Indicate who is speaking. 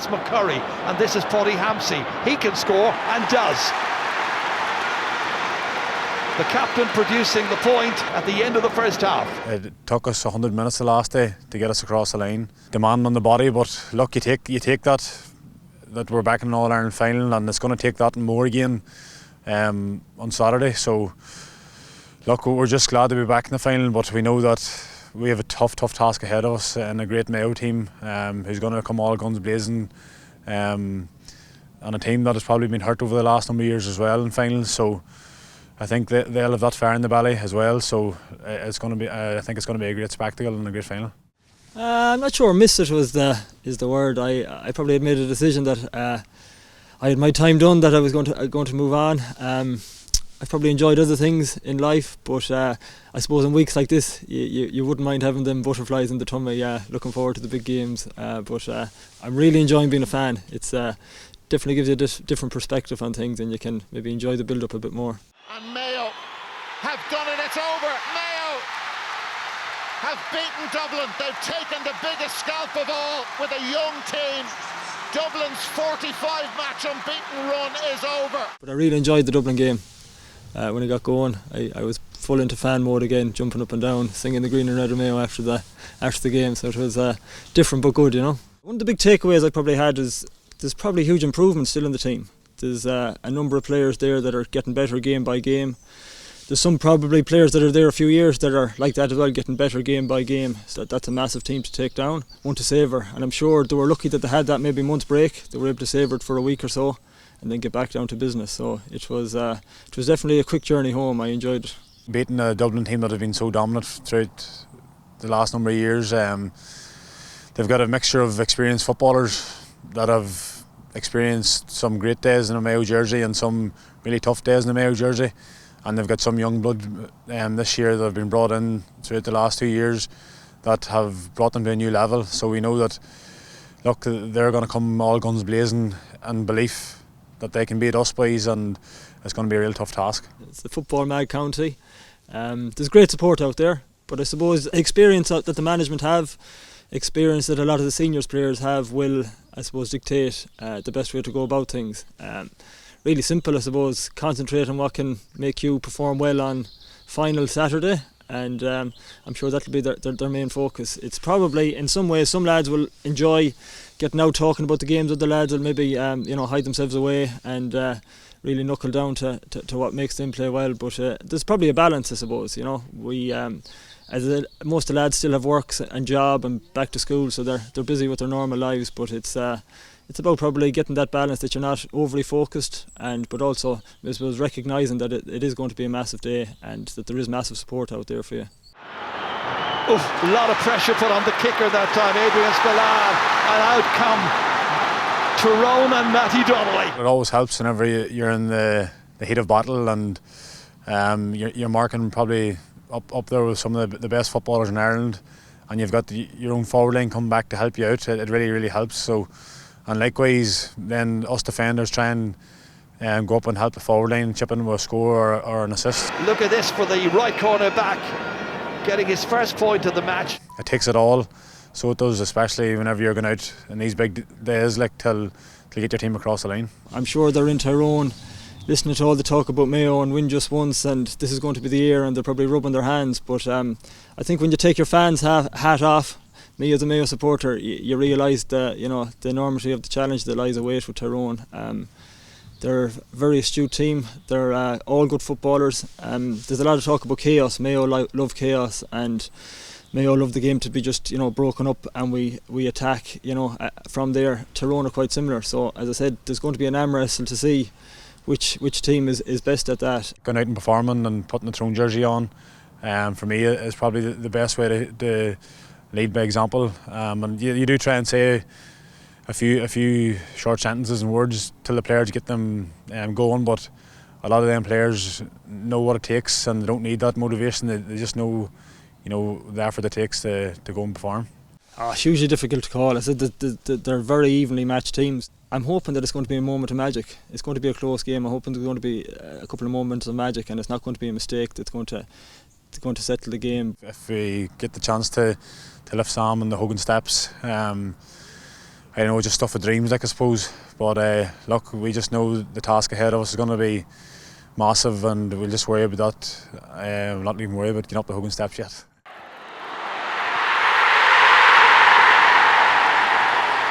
Speaker 1: That's McCurry, and this is Paddy Hampsey. He can score and does. The captain producing the point at the end of the first half.
Speaker 2: It took us 100 minutes the last day to get us across the line. Demand on the body, but look, you take that we're back in an All-Ireland final, and it's going to take that and more again on Saturday. So look, we're just glad to be back in the final, but we know that we have a tough task ahead of us, and a great Mayo team who's going to come all guns blazing, and a team that has probably been hurt over the last number of years as well in finals. So I think they'll have that fire in the belly as well. So it's going to be, I think it's going to be a great spectacle and a great final.
Speaker 3: I'm not sure miss it is the word. I probably had made a decision that I had my time done, that I was going to move on. I've probably enjoyed other things in life, but I suppose in weeks like this you wouldn't mind having them butterflies in the tummy, looking forward to the big games. But I'm really enjoying being a fan. It's definitely gives you a different perspective on things, and you can maybe enjoy the build-up a bit more.
Speaker 4: And Mayo have done it, it's over. Mayo have beaten Dublin. They've taken the biggest scalp of all with a young team. Dublin's 45-match unbeaten run is over.
Speaker 3: But I really enjoyed the Dublin game. When it got going, I was full into fan mode again, jumping up and down, singing the green and red of Mayo after the game. So it was different but good, you know. One of the big takeaways I probably had is there's probably huge improvement still in the team. There's a number of players there that are getting better game by game. There's some probably players that are there a few years that are like that as well, getting better game by game. So that's a massive team to take down, one to savour. And I'm sure they were lucky that they had that maybe month's break. They were able to savour it for a week or so and then get back down to business. So it was definitely a quick journey home. I enjoyed it.
Speaker 2: Beating a Dublin team that have been so dominant throughout the last number of years, they've got a mixture of experienced footballers that have experienced some great days in a Mayo jersey and some really tough days in a Mayo jersey, and they've got some young blood this year that have been brought in throughout the last 2 years that have brought them to a new level. So we know that, look, they're going to come all guns blazing and belief that they can beat us boys, and it's going to be a real tough task.
Speaker 3: It's the football mad county. There's great support out there, but I suppose experience that the management have, experience that a lot of the seniors players have, will, I suppose, dictate the best way to go about things. Really simple, I suppose. Concentrate on what can make you perform well on final Saturday, and I'm sure that'll be their main focus. It's probably, in some ways, some lads will enjoy getting out talking about the games. Other lads will maybe hide themselves away and really knuckle down to what makes them play well. But there's probably a balance, I suppose. You know, we most of the lads still have works and job and back to school, so they're busy with their normal lives. But it's about probably getting that balance, that you're not overly focused, but also, I suppose, recognising that it is going to be a massive day and that there is massive support out there for you.
Speaker 1: Oof, a lot of pressure put on the kicker that time, Adrian Spillane, and out come Tyrone and Matty Donnelly.
Speaker 2: It always helps whenever you're in the heat of battle, and you're marking probably up there with some of the best footballers in Ireland, and you've got your own forward line coming back to help you out. It really helps. So, and likewise, then us defenders try and go up and help the forward line, chip in with a score or an assist.
Speaker 1: Look at this for the right corner back, getting his first point of the match.
Speaker 2: It takes it all, so it does, especially whenever you're going out in these big days, like till get your team across the line.
Speaker 3: I'm sure they're in Tyrone listening to all the talk about Mayo and win just once, and this is going to be the year, and they're probably rubbing their hands. But I think when you take your fans' hat off, me as a Mayo supporter, you realise the enormity of the challenge that lies await with Tyrone. They're a very astute team. They're all good footballers. There's a lot of talk about chaos. Mayo love chaos, and Mayo love the game to be just broken up, and we attack from there. Tyrone are quite similar. So as I said, there's going to be an arm wrestle to see which team is best at that.
Speaker 2: Going out and performing and putting the Tyrone jersey on, for me, is probably the best way to lead by example. And you do try and say a few short sentences and words till the players get them going, but a lot of them players know what it takes, and they don't need that motivation. They just know the effort it takes to go and perform.
Speaker 3: It's hugely difficult to call. I said that they're very evenly matched teams. I'm hoping that it's going to be a moment of magic. It's going to be a close game. I'm hoping there's going to be a couple of moments of magic, and it's not going to be a mistake that's going to settle the game.
Speaker 2: If we get the chance to lift Sam on the Hogan steps, I know, just stuff of dreams, like, I suppose. But look, we just know the task ahead of us is going to be massive, and we'll just worry about that. Not even worry about getting up the hugging steps yet.